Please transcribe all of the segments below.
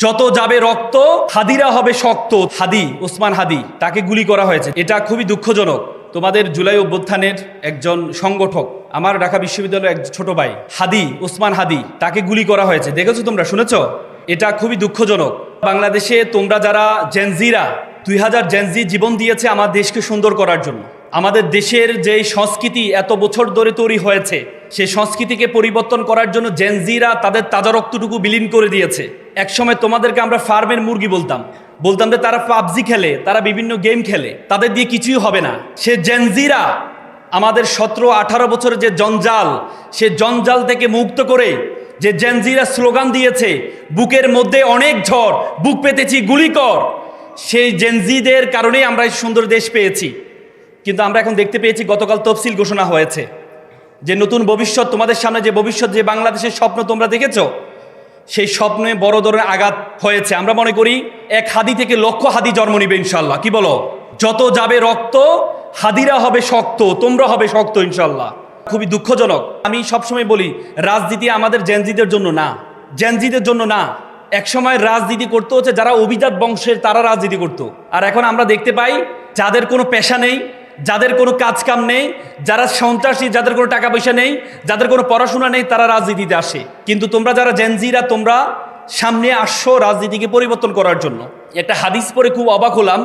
যত যাবে রক্ত হাদিরা হবে শক্ত। হাদি, ওসমান হাদি, তাকে গুলি করা হয়েছে। এটা খুবই দুঃখজনক। তোমাদের জুলাই অভ্যুত্থানের একজন সংগঠক, আমার ঢাকা বিশ্ববিদ্যালয়ের এক ছোট ভাই হাদি, ওসমান হাদি, তাকে গুলি করা হয়েছে। দেখেছো তোমরা, শুনেছো? এটা খুবই দুঃখজনক। বাংলাদেশে তোমরা যারা জেনজিরা, 2000 জেনজি জীবন দিয়েছে আমার দেশকে সুন্দর করার জন্য। আমাদের দেশের যে সংস্কৃতি এত বছর ধরে তৈরি হয়েছে, সেই সংস্কৃতিকে পরিবর্তন করার জন্য জেনজিরা তাদের তাজা রক্তটুকু বিলীন করে দিয়েছে। একসময় তোমাদেরকে আমরা ফার্মের মুরগি বলতাম যে তারা পাবজি খেলে, তারা বিভিন্ন গেম খেলে, তাদের দিয়ে কিছুই হবে না। সে জেনজিরা আমাদের 17-18 বছরের যে জঞ্জাল, সে জঞ্জাল থেকে মুক্ত করে যে জেনজিরা স্লোগান দিয়েছে, বুকের মধ্যে অনেক ঝড়, বুক পেতেছি গুলি কর, সেই জেনজিদের কারণেই আমরা এই সুন্দর দেশ পেয়েছি। কিন্তু আমরা এখন দেখতে পেয়েছি, গতকাল তফসিল ঘোষণা হয়েছে যে নতুন ভবিষ্যৎ, তোমাদের সামনে যে ভবিষ্যৎ, যে বাংলাদেশের স্বপ্ন তোমরা দেখেছো, সেই স্বপ্নে বড় ধরনের আঘাত হয়েছে। আমরা মনে করি এক হাদি থেকে লক্ষ হাদি জন্ম নিবে ইনশাল্লাহ। কি বলো? যত যাবে রক্ত হাদিরা হবে শক্ত, তোমরা হবে শক্ত ইনশাল্লাহ। খুবই দুঃখজনক। আমি সবসময় বলি, রাজনীতি আমাদের জেনজিদের জন্য না, জেনজিদের জন্য না। একসময় রাজনীতি করতে হচ্ছে যারা অভিজাত বংশের, তারা রাজনীতি করতো। আর এখন আমরা দেখতে পাই যাদের কোনো পেশা নেই, যাদের কোনো কাজ কাম নেই, যারা সন্ত্রাসী, যাদের কোনো টাকা পয়সা নেই, যাদের কোনো পড়াশোনা নেই, তারা রাজনীতিতে আসে। কিন্তু তোমরা যারা জেনজিরা, তোমরা সামনে আসছো রাজনীতিকে পরিবর্তন করার জন্য। একটা হাদিস পড়ে খুব অবাক হলাম।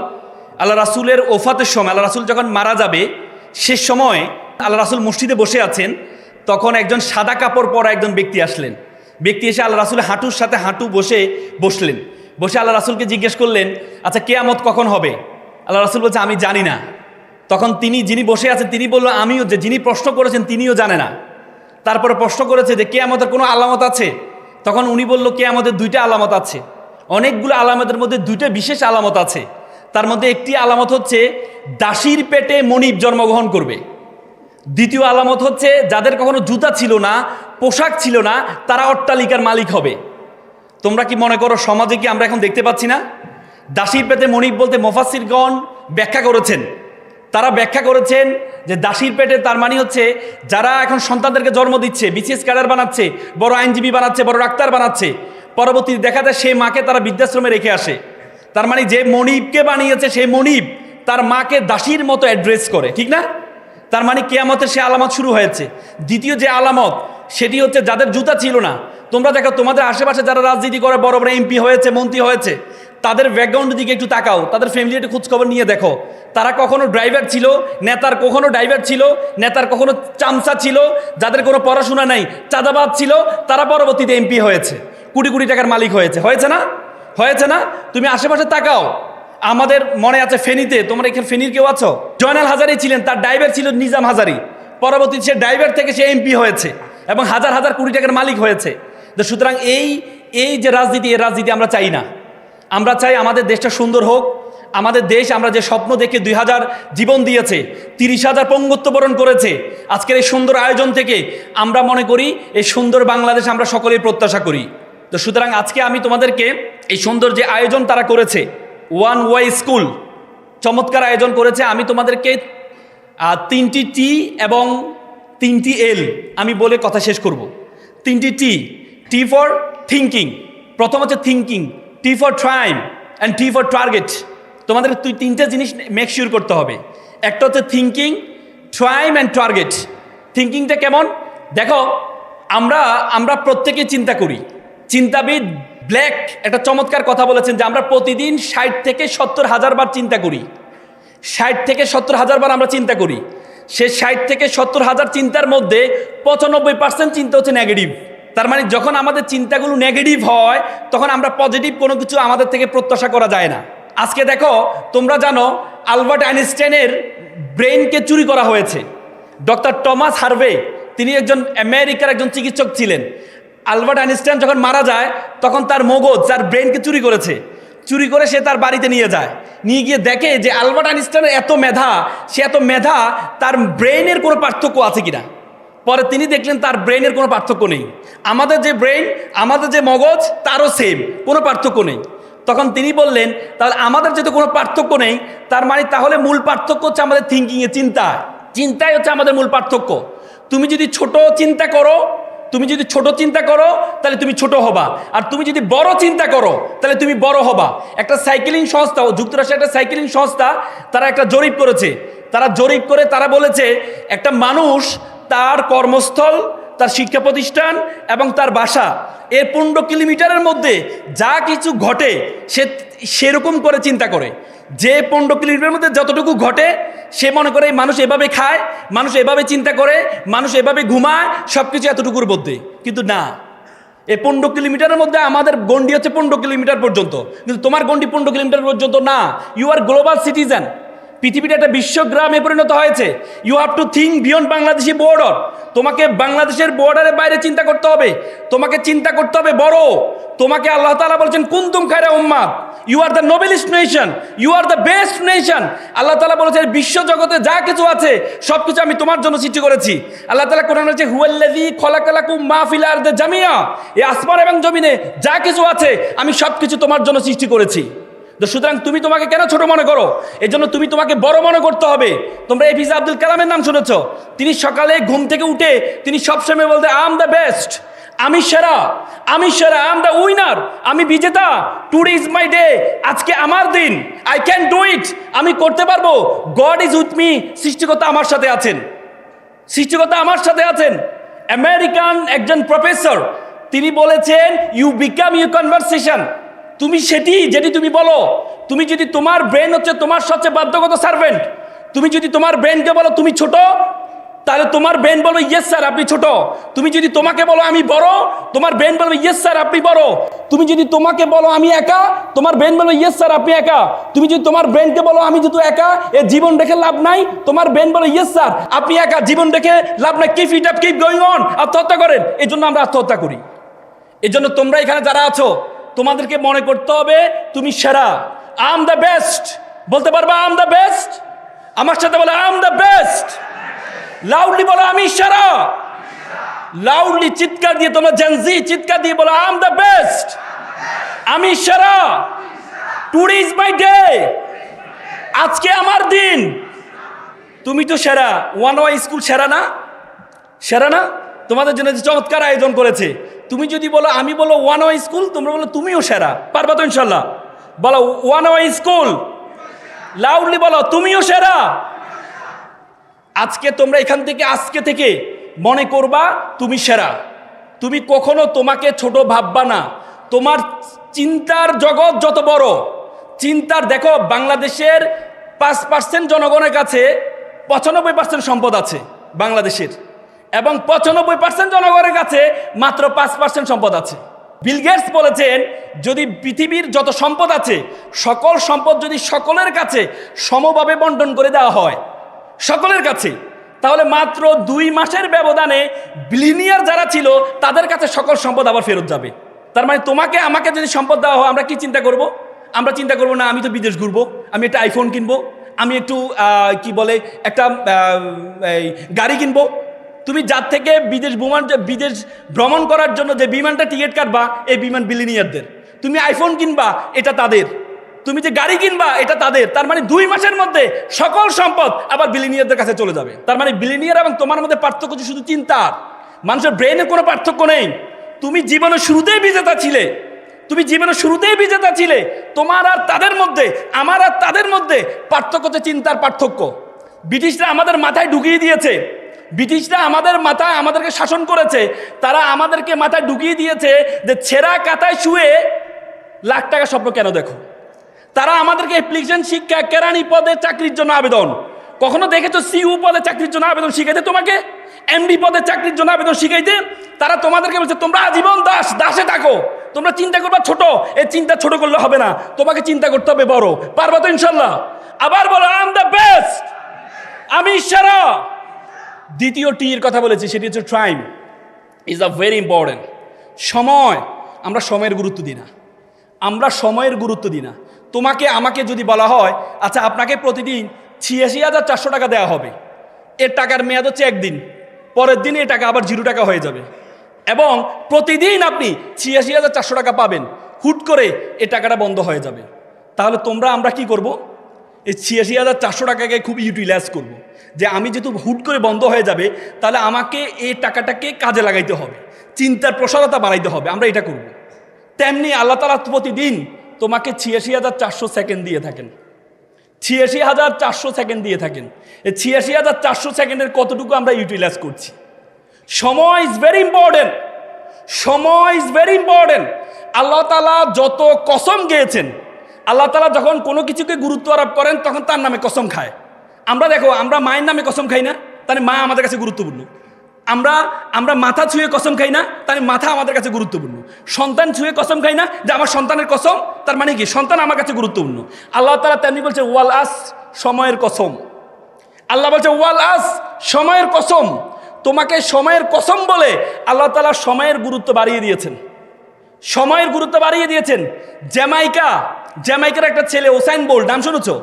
আল্লাহ রাসূলের ওফাতের সময়, আল্লাহ রাসূল যখন মারা যাবে, শেষ সময় আল্লাহ রাসূল মসজিদে বসে আছেন, তখন একজন সাদা কাপড় পরা একজন ব্যক্তি আসলেন। ব্যক্তি এসে আল্লাহ রাসূলের হাঁটুর সাথে হাঁটু বসলেন। বসে আল্লাহ রাসূলকে জিজ্ঞেস করলেন, আচ্ছা কিয়ামত কখন হবে? আল্লাহ রাসূল বলছে, আমি জানি না। তখন যিনি বসে আছেন তিনি বলল, আমিও, যে যিনি প্রশ্ন করেছেন তিনিও জানে না। তারপরে প্রশ্ন করেছে যে কিয়ামতের কোনো আলামত আছে? তখন উনি বলল, কিয়ামতের 2টা আলামত আছে। অনেকগুলো আলামতের মধ্যে 2টা বিশেষ আলামত আছে। তার মধ্যে একটি আলামত হচ্ছে দাসীর পেটে মনিব জন্মগ্রহণ করবে। দ্বিতীয় আলামত হচ্ছে যাদের কখনো জুতা ছিল না, পোশাক ছিল না, তারা অট্টালিকার মালিক হবে। তোমরা কি মনে করো সমাজে কি আমরা এখন দেখতে পাচ্ছি না? দাসীর পেটে মনিব বলতে মুফাসসিরগণ ব্যাখ্যা করেছেন। তারা ব্যাখ্যা করেছেন যে দাসীর পেটে তার মানে হচ্ছে যারা এখন সন্তানদেরকে জন্ম দিচ্ছে, বিসিএস ক্যাডার বানাচ্ছে, বড় আইনজীবী বানাচ্ছে, বড় ডাক্তার বানাচ্ছে, পরবর্তীতে দেখা যায় সেই মাকে তারা বৃদ্ধাশ্রমে রেখে আসে। তার মানে যে মনিবকে বানিয়েছে, সেই মনিব তার মাকে দাসীর মতো অ্যাড্রেস করে, ঠিক না? তার মানে কিয়ামতের সে আলামত শুরু হয়েছে। দ্বিতীয় যে আলামত, সেটি হচ্ছে যাদের জুতা ছিল না। তোমরা দেখো তোমাদের আশেপাশে যারা রাজনীতি করে, বড় বড় এমপি হয়েছে, মন্ত্রী হয়েছে, তাদের ব্যাকগ্রাউন্ডের দিকে একটু তাকাও, তাদের ফ্যামিলি একটু খোঁজখবর নিয়ে দেখো। তারা কখনো ড্রাইভার ছিল, নেতার কখনো ড্রাইভার ছিল, নেতার কখনো চামচা ছিল, যাদের কোনো পড়াশোনা নাই, চাঁদাবাজ ছিল, তারা পরবর্তীতে এমপি হয়েছে, কোটি কোটি টাকার মালিক হয়েছে। হয়েছে না? হয়েছে না? তুমি আশেপাশে তাকাও। আমাদের মনে আছে ফেনীতে, তোমরা এখানে ফেনীর কেউ আছো? জয়নাল হাজারি ছিলেন, তার ড্রাইভার ছিল নিজাম হাজারি। পরবর্তীতে সে ড্রাইভার থেকে সে এমপি হয়েছে এবং হাজার হাজার কোটি টাকার মালিক হয়েছে। তো সুতরাং এই যে রাজনীতি, এই রাজনীতি আমরা চাই না। আমরা চাই আমাদের দেশটা সুন্দর হোক। আমাদের দেশ, আমরা যে স্বপ্ন দেখে 2000 জীবন দিয়েছে, 30,000 পঙ্গুত্ব বরণ করেছে, আজকের এই সুন্দর আয়োজন থেকে আমরা মনে করি এই সুন্দর বাংলাদেশ আমরা সকলেই প্রত্যাশা করি। তো সুতরাং আজকে আমি তোমাদেরকে এই সুন্দর যে আয়োজন তারা করেছে, ওয়ান ওয়াই স্কুল, চমৎকার আয়োজন করেছে। আমি তোমাদেরকে 3টি টি এবং 3টি এল আমি বলে কথা শেষ করব। 3টি টি ফর থিঙ্কিং। প্রথম হচ্ছে thinking, T for ট্রাইম and T for target. তোমাদের 3টে জিনিস মেক শিওর করতে হবে। একটা হচ্ছে থিঙ্কিং, ট্রাইম অ্যান্ড টার্গেট। থিঙ্কিংটা কেমন দেখো, আমরা প্রত্যেকে চিন্তা করি। চিন্তাবিদ ব্ল্যাক একটা চমৎকার কথা বলেছেন যে আমরা প্রতিদিন 60 থেকে 70 হাজার বার চিন্তা করি। 60 থেকে 70 হাজার বার আমরা চিন্তা করি। সে 60 থেকে 70 হাজার চিন্তার মধ্যে 95% চিন্তা হচ্ছে নেগেটিভ। তার মানে যখন আমাদের চিন্তাগুলো নেগেটিভ হয়, তখন আমরা পজিটিভ কোনো কিছু আমাদের থেকে প্রত্যাশা করা যায় না। আজকে দেখো, তোমরা জানো আলবার্ট আইনস্টাইনের ব্রেইনকে চুরি করা হয়েছে। ডক্টর টমাস হার্ভে, তিনি একজন আমেরিকার একজন চিকিৎসক ছিলেন। আলবার্ট আইনস্টাইন যখন মারা যায়, তখন তার মগজ, তার ব্রেনকে চুরি করেছে। চুরি করে সে তার বাড়িতে নিয়ে যায়। নিয়ে গিয়ে দেখে যে আলবার্ট আইনস্টাইনের এত মেধা, তার ব্রেনের কোনো পার্থক্য আছে কিনা। পরে তিনি দেখলেন তার ব্রেনের কোনো পার্থক্য নেই। আমাদের যে ব্রেন, আমাদের যে মগজ, তারও সেম, কোনো পার্থক্য নেই। তখন তিনি বললেন, তাহলে আমাদের যেহেতু কোনো পার্থক্য নেই, তার মানে তাহলে মূল পার্থক্য হচ্ছে আমাদের থিঙ্কিংয়ে, চিন্তায় হচ্ছে আমাদের মূল পার্থক্য। তুমি যদি ছোট চিন্তা করো, তুমি যদি ছোট চিন্তা করো তাহলে তুমি ছোট হবা, আর তুমি যদি বড় চিন্তা করো তাহলে তুমি বড় হবা। একটা সাইকেলিং সংস্থা, যুক্তরাষ্ট্রের একটা সাইকেলিং সংস্থা, তারা একটা জরিপ করেছে। তারা জরিপ করে তারা বলেছে একটা মানুষ তার কর্মস্থল, তার শিক্ষা প্রতিষ্ঠান এবং তার বাসা এর 15 কিলোমিটারের মধ্যে যা কিছু ঘটে সে সেরকম করে চিন্তা করে। যে 15 কিলোমিটারের মধ্যে যতটুকু ঘটে সে মনে করে মানুষ এভাবে খায়, মানুষ এভাবে চিন্তা করে, মানুষ এভাবে ঘুমায়, সব কিছু এতটুকুর মধ্যে। কিন্তু না, এই 15 কিলোমিটারের মধ্যে আমাদের গন্ডি হচ্ছে 15 কিলোমিটার পর্যন্ত, কিন্তু তোমার গন্ডি 15 কিলোমিটার পর্যন্ত না। You are global citizen. পৃথিবীটা একটা বিশ্বগ্রামে পরিণত হয়েছে। You have to think beyond Bangladeshi border. তোমাকে বাংলাদেশের বর্ডারের বাইরে চিন্তা করতে হবে, তোমাকে চিন্তা করতে হবে বড়। তোমাকে আল্লাহ তাআলা বলছেন কুনতুম খায়রা উম্মাহ, you are the noblest nation, you are the best nation. Allah তাআলা বলেছেন বিশ্ব জগতে যা কিছু আছে সব কিছু আমি তোমার জন্য সৃষ্টি করেছি। আল্লাহ তাআলা কোরআনে বলেছে হুয়াল্লাযী খলাকালাকুম মা ফিল আরদি জামিয়া, এই আসমান এবং জমিনে যা কিছু আছে আমি সব কিছু তোমার জন্য সৃষ্টি করেছি। তো সুতরাং তুমি তোমাকে কেন ছোট মনে করো? এই জন্য তুমি তোমাকে বড় মনে করতে হবে। তোমরা এপিজে আব্দুল কালামের নাম শুনেছ। তিনি সকালে ঘুম থেকে উঠে তিনি সবসময় বলতে আই এম দ্য বেস্ট, আমি সেরা, আমি সেরা, আই এম দ্য উইনার, আমি বিজেতা, টুডে ইজ মাই ডে, আজকে আমার দিন, আই ক্যান ডু ইট, আমি করতে পারবো, গড ইজ উইথ মি, সৃষ্টিকর্তা আমার সাথে আছেন, সৃষ্টিকর্তা আমার সাথে আছেন। আমেরিকান একজন প্রফেসর তিনি বলেছেন ইউ বিকাম ইউ কনভারসেশন, তুমি যেটি তুমি বলো। তুমি যদি তোমার ব্রেন হচ্ছে তোমার সবচেয়ে বাধ্যগত সার্ভেন্ট, তুমি যদি তোমার ব্রেনকে বলো তুমি ছোট, তাহলে তোমার ব্রেন বলবে ইয়েস স্যার আপনি ছোট। তুমি যদি তোমাকে বলো আমি বড়, তোমার ব্রেন বলবে ইয়েস স্যার আপনি বড়। তুমি যদি তোমাকে বলো আমি একা, তোমার ব্রেন বলবে ইয়েস স্যার আপনি একা। তুমি যদি তোমার ব্রেনকে বলো আমি যেহেতু একা, এ জীবন রেখে লাভ নাই, তোমার ব্রেন বলে ইয়েস স্যার আপনি একা, জীবন রেখে লাভ নাই, keep it up, keep going on, আত্মহত্যা করেন। এই জন্য আমরা আত্মহত্যা করি। এই জন্য তোমরা এখানে যারা আছো তোমাদেরকে মনে করতে হবে তুমি সেরা, আই এম দ্য বেস্ট। বলতে পারবা আই এম দ্য বেস্ট? আমার সাথে বলো I am the best. Loudly বলো আমি সেরা। লাউডলি চিৎকার দিয়ে, তোমরা জেনজি চিৎকার দিয়ে বলো আই এম দ্য বেস্ট, আমি সেরা, টুডে ইজ মাই ডে, আজকে আমার দিন। তুমি তো সেরা। ওয়ান ওয়াই স্কুল সেরা না? সেরা না? তোমাদের জন্য যে চমৎকার আয়োজন করেছে। তুমি যদি বলো আমি বলো ওয়ান ওয়াই স্কুল, তোমরা বলো তুমিও সেরা। পারবা তো ইনশাল্লাহ? বলো ওয়ান ওয়াই স্কুল, লাউডলি বলো তুমিও সেরা। আজকে তোমরা এখান থেকে আজকে থেকে মনে করবা তুমি সেরা। তুমি কখনো তোমাকে ছোট ভাববা না। তোমার চিন্তার জগৎ যত বড়, চিন্তার, দেখো বাংলাদেশের 5% জনগণের কাছে 95% সম্পদ আছে বাংলাদেশের, এবং 95% জনগণের কাছে মাত্র 5% সম্পদ আছে। বিল গেটস বলেছেন যদি পৃথিবীর যত সম্পদ আছে সকল সম্পদ যদি সকলের কাছে সমভাবে বন্টন করে দেওয়া হয় সকলের কাছে, তাহলে মাত্র 2 মাসের ব্যবধানে বিলিনিয়ার যারা ছিল তাদের কাছে সকল সম্পদ আবার ফেরত যাবে। তার মানে তোমাকে আমাকে যদি সম্পদ দেওয়া হয় আমরা কি চিন্তা করব? আমরা চিন্তা করব না আমি তো বিদেশ ঘুরবো, আমি একটা আইফোন কিনবো, আমি একটু কি বলে একটা গাড়ি কিনবো। তুমি যার থেকে বিদেশ ভ্রমণ করার জন্য যে বিমানটা টিকিট কাটবা এই বিমান বিলিনিয়ারদের, তুমি আইফোন কিনবা এটা তাদের, তুমি যে গাড়ি কিনবা এটা তাদের। তার মানে 2 মাসের মধ্যে সকল সম্পদ আবার বিলিনিয়ারদের কাছে চলে যাবে। তার মানে বিলিনিয়ার এবং তোমার মধ্যে পার্থক্য হচ্ছে শুধু চিন্তার, মানুষের ব্রেনের কোনো পার্থক্য নেই। তুমি জীবনের শুরুতেই বিজেতা ছিলে, তুমি জীবনের শুরুতেই বিজেতা ছিলে। তোমার আর তাদের মধ্যে, আমার আর তাদের মধ্যে পার্থক্য হচ্ছে চিন্তার পার্থক্য। ব্রিটিশরা আমাদের মাথায় ঢুকিয়ে দিয়েছে, ব্রিটিশরা আমাদের মাথায় আমাদেরকে শাসন করেছে। তারা আমাদেরকে মাথায় ঢুকিয়ে দিয়েছে যে ছেঁড়া কাতায় শুয়ে লাখ টাকা স্বপ্ন কেন দেখো। তারা আমাদেরকে অ্যাপ্লিকেশন শিক্ষা, কেরানি পদে চাকরির জন্য আবেদন, কখনো দেখেছো সিইও পদে চাকরির জন্য আবেদন শিখাইতে তোমাকে? এমডি পদে চাকরির জন্য আবেদন শিখাইতে? তারা তোমাদেরকে বলছে তোমরা আজীবন দাসে থাকো, তোমরা চিন্তা করবা ছোট। এই চিন্তা ছোট করলে হবে না, তোমাকে চিন্তা করতে হবে বড়। পারবা তো ইনশাল্লাহ? আবার বলো আই এম দ্য বেস্ট, আমি সেরা। দ্বিতীয় টি এর কথা বলেছি, সেটি হচ্ছে time is a very important. সময়, আমরা সময়ের গুরুত্ব দিই না, আমরা সময়ের গুরুত্ব দিই না। তোমাকে আমাকে যদি বলা হয় আচ্ছা আপনাকে প্রতিদিন 86,400 টাকা দেওয়া হবে, এর টাকার মেয়াদ হচ্ছে 1 দিন, পরের দিন এই টাকা আবার 0 টাকা হয়ে যাবে, এবং প্রতিদিন আপনি 86,400 টাকা পাবেন, হুট করে এই টাকাটা বন্ধ হয়ে যাবে। তাহলে আমরা কি করব? এই 86,400 টাকাকে খুব ইউটিলাইজ করব, যে আমি যেহেতু হুট করে বন্ধ হয়ে যাবে তাহলে আমাকে এই টাকাটাকে কাজে লাগাইতে হবে। চিন্তার প্রসারতা বাড়াইতে হবে, আমরা এটা করব। তেমনি আল্লাহ তাআলা প্রতিদিন তোমাকে ৮৬,৪০০ সেকেন্ড দিয়ে থাকেন, ৮৬,৪০০ সেকেন্ড দিয়ে থাকেন। এই ৮৬,৪০০ সেকেন্ডের কতটুকু আমরা ইউটিলাইজ করছি? সময় ইজ ভেরি ইম্পর্টেন্ট, সময় ইজ ভেরি ইম্পর্টেন্ট। আল্লাহ তাআলা যত কসম গিয়েছেন, আল্লাহ তাআলা যখন কোনো কিছুকে গুরুত্ব আরোপ করেন তখন তার নামে কসম খায়। আমরা দেখো, আমরা মায়ের নামে কসম খাই না, তাহলে মা আমাদের কাছে গুরুত্বপূর্ণ। আমরা মাথা ছুঁয়ে কসম খাই না, তাহলে মাথা আমাদের কাছে গুরুত্বপূর্ণ। সন্তান ছুঁয়ে কসম খাই না, যে আমার সন্তানের কসম, তার মানে কি সন্তান আমার কাছে গুরুত্বপূর্ণ। আল্লাহ তাআলা তেমনি বলছে ওয়াল আস, সময়ের কসম। আল্লাহ বলছে ওয়াল আস, সময়ের কসম। তোমাকে সময়ের কসম বলে আল্লাহ তাআলা সময়ের গুরুত্ব বাড়িয়ে দিয়েছেন, সময়ের গুরুত্ব বাড়িয়ে দিয়েছেন। জ্যামাইকার একটা ছেলে ওসাইন বোল্ট, নাম শুনেছো?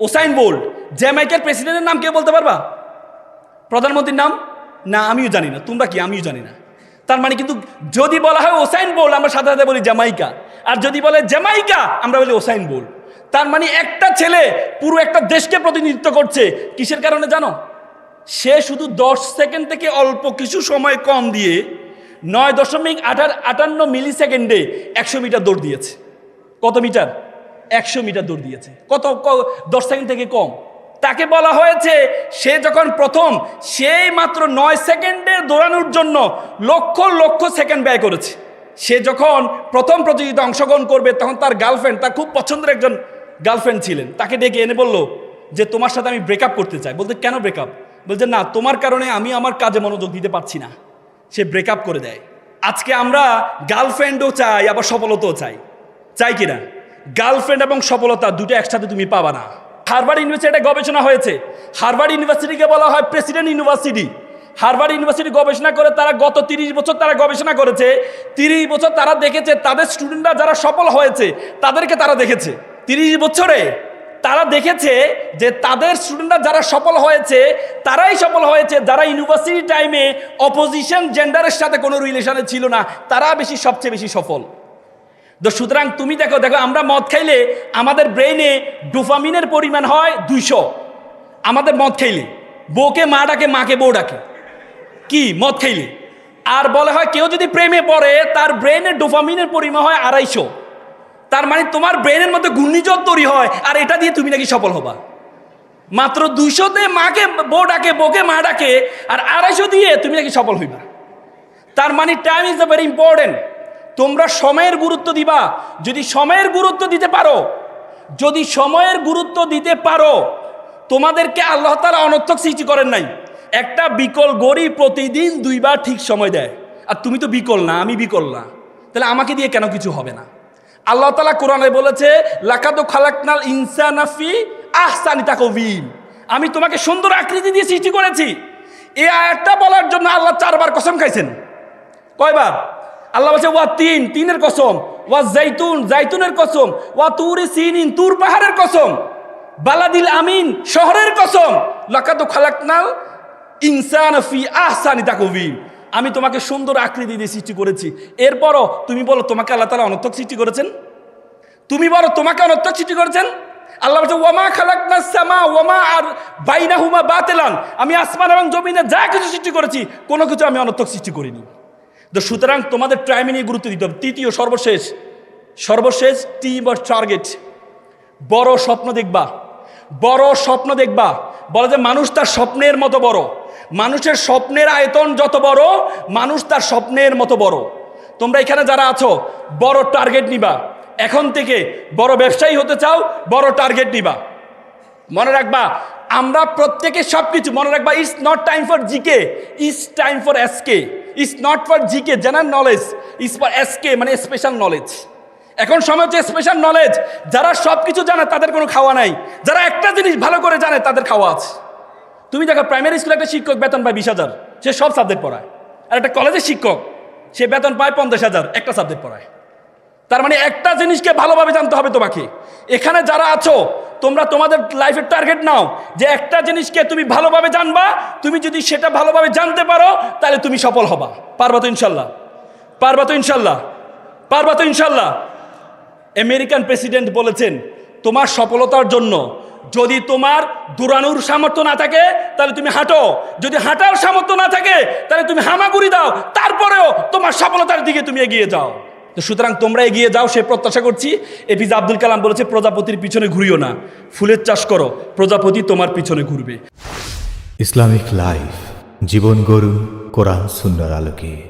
Usain bolt. জ্যামাইকার প্রেসিডেন্টের নাম কে বলতে পারবা? প্রধানমন্ত্রীর নাম? না, আমিও জানি না। তোমরা কি? আমিও জানি না। তার মানে কিন্তু যদি বলা হয় ওসাইন বোল্ট, আমরা সাথে সাথে বলি জ্যামাইকা, আর যদি বলে জ্যামাইকা আমরা বলি ওসাইন বোল্ট। তার মানে একটা ছেলে পুরো একটা দেশকে প্রতিনিধিত্ব করছে। কিসের কারণে জানো? সে শুধু 10 সেকেন্ড থেকে অল্প কিছু সময় কম দিয়ে 9.58 মিলি সেকেন্ডে 100 মিটার দৌড় দিয়েছে। কত মিটার? 100 মিটার দৌড় দিয়েছে। কত 10 সেকেন্ড থেকে কম। তাকে বলা হয়েছে সে যখন প্রথম, সেই মাত্র 9 সেকেন্ডের দৌড়ানোর জন্য লক্ষ লক্ষ সেকেন্ড ব্যয় করেছে। সে যখন প্রথম প্রতিযোগিতা অংশগ্রহণ করবে তখন তার গার্লফ্রেন্ড, তার খুব পছন্দের একজন গার্লফ্রেন্ড ছিলেন, তাকে ডেকে এনে বলল যে তোমার সাথে আমি ব্রেকআপ করতে চাই। বলতে কেন ব্রেকআপ? বলছে না, তোমার কারণে আমি আমার কাজে মনোযোগ দিতে পারছি না। সে ব্রেকআপ করে দেয়। আজকে আমরা গার্লফ্রেন্ডও চাই, আবার সফলতাও চাই, চাই কিনা? গার্লফ্রেন্ড এবং সফলতা দুটো একসাথে তুমি পাবা না। হার্ভার্ড ইউনিভার্সিটিতে গবেষণা হয়েছে। হার্ভার্ড ইউনিভার্সিটিকে বলা হয় প্রেসিডেন্ট ইউনিভার্সিটি। হার্ভার্ড ইউনিভার্সিটি গবেষণা করে, তারা গত 30 বছর তারা গবেষণা করেছে। 30 বছর তারা দেখেছে তাদের স্টুডেন্টরা যারা সফল হয়েছে তাদেরকে তারা দেখেছে। 30 বছরে তারা দেখেছে যে তাদের স্টুডেন্টরা যারা সফল হয়েছে তারাই সফল হয়েছে যারা ইউনিভার্সিটি টাইমে অপোজিশন জেন্ডারের সাথে কোনো রিলেশনে ছিল না, তারা সবচেয়ে বেশি সফল। তো সুতরাং তুমি দেখো আমরা মদ খাইলে আমাদের ব্রেইনে ডোপামিনের পরিমাণ হয় 200। আমাদের মদ খাইলে বউকে মা ডাকে, মাকে বউ ডাকে, কি মদ খাইলে। আর বলা হয় কেউ যদি প্রেমে পড়ে তার ব্রেইনে ডোপামিনের পরিমাণ হয় 250। তার মানে তোমার ব্রেনের মধ্যে ঘূর্ণিঝড় তৈরি হয়, আর এটা দিয়ে তুমি নাকি সফল হবা। মাত্র 200-তে মাকে বউ ডাকে, বউকে মা ডাকে, আর 250 দিয়ে তুমি নাকি সফল হইবা। তার মানে টাইম ইজ ভেরি ইম্পর্টেন্ট। তোমরা সময়ের গুরুত্ব দিবা। যদি সময়ের গুরুত্ব দিতে পারো, যদি সময়ের গুরুত্ব দিতে পারো, তোমাদেরকে আল্লাহ তাআলা অনর্থক সৃষ্টি করেন নাই। একটা বিকল গরী প্রতিদিন 2 বার ঠিক সময় দেয়, আর তুমি তো বিকল না, আমি বিকল না, তাহলে আমাকে দিয়ে কেন কিছু হবে না? আল্লাহ তাআলা কোরআনে বলেছে লাকাদ খালাকনাল ইনসানা ফি আহসানি তাকওয়িম, আমি তোমাকে সুন্দর আকৃতি দিয়ে সৃষ্টি করেছি। এই আয়াতটা বলার জন্য আল্লাহ 4 বার কসম খাইছেন। কয়বার? আল্লাহ বলছে ওয়া তিনের কসম, ওয়া জাইতুনের কসম, ওয়া তুরি সিনিন, তুর পাহাড়ের কসম, বালাদিল আমিন, শহরের কসম, লাকাদ খালাকনাল ইনসানা ফি আহসানি তাকওয়িম, আমি তোমাকে সুন্দর আকৃতি দিয়ে সৃষ্টি করেছি। এরপরও তুমি বলো তোমাকে আল্লাহ তাআলা অনর্থক সৃষ্টি করেছেন? তুমি বলো তোমাকে অনর্থক সৃষ্টি করেছেন? আল্লাহ বলছে ওয়ামা খালাকনাস সামা ওয়ামা আর বাইনাহুমা বাতিলান, আমি আসমান এবং জমিনে যা কিছু সৃষ্টি করেছি কোনো কিছু আমি অনর্থক সৃষ্টি করিনি। তো সুতরাং তোমাদের টাইমে নিয়ে গুরুত্ব দিতে হবে। তৃতীয় সর্বশেষ টিম বা টার্গেট, বড় স্বপ্ন দেখবা, বড় স্বপ্ন দেখবা। বলে যে মানুষ তার স্বপ্নের মতো বড়, মানুষের স্বপ্নের আয়তন যত বড়, মানুষ তার স্বপ্নের মতো বড়। তোমরা এখানে যারা আছো বড় টার্গেট নিবা। এখন থেকে বড় ব্যবসায়ী হতে চাও, বড় টার্গেট নিবা। মনে রাখবা আমরা প্রত্যেকে সবকিছু মনে রাখবা, it's not time for GK, it's time for SK. It's not for GK general knowledge, it's for SK মানে স্পেশাল নলেজ। এখন সময় হচ্ছে স্পেশাল নলেজ। যারা সবকিছু জানে তাদের কোনো খাওয়া নাই, যারা একটা জিনিস ভালো করে জানে তাদের খাওয়া আছে। তুমি দেখো প্রাইমারি স্কুলে একটা শিক্ষক বেতন পায় 20,000, সে সব সাবজেক্ট পড়ায়। আর একটা কলেজের শিক্ষক সে বেতন পায় 50,000, একটা সাবজেক্ট পড়ায়। তার মানে একটা জিনিসকে ভালোভাবে জানতে হবে তোমাকে। এখানে যারা আছো তোমরা তোমাদের লাইফের টার্গেট নাও যে একটা জিনিসকে তুমি ভালোভাবে জানবা। তুমি যদি সেটা ভালোভাবে জানতে পারো তাহলে তুমি সফল হবা। পারবা তো ইনশাল্লাহ? পারবা তো ইনশাল্লাহ? পারবা তো ইনশাল্লাহ? আমেরিকান প্রেসিডেন্ট বলেছেন তোমার সফলতার জন্য যদি তোমার দৌড়ানোর সামর্থ্য না থাকে তাহলে তুমি হাঁটো, যদি হাঁটার সামর্থ্য না থাকে তাহলে তুমি হামাগুড়ি দাও, তারপরেও তোমার সফলতার দিকে তুমি এগিয়ে যাও। তো সুতরাং তোমরা এগিয়ে যাও সে প্রত্যাশা করছি। এপিজে আব্দুল কালাম বলেছে, প্রজাপতির পিছনে ঘুরিও না, ফুলের চাষ করো, প্রজাপতি তোমার পিছনে ঘুরবে। ইসলামিক লাইফ, জীবন গড়ুন কোরআন সুন্নাহর আলোকে।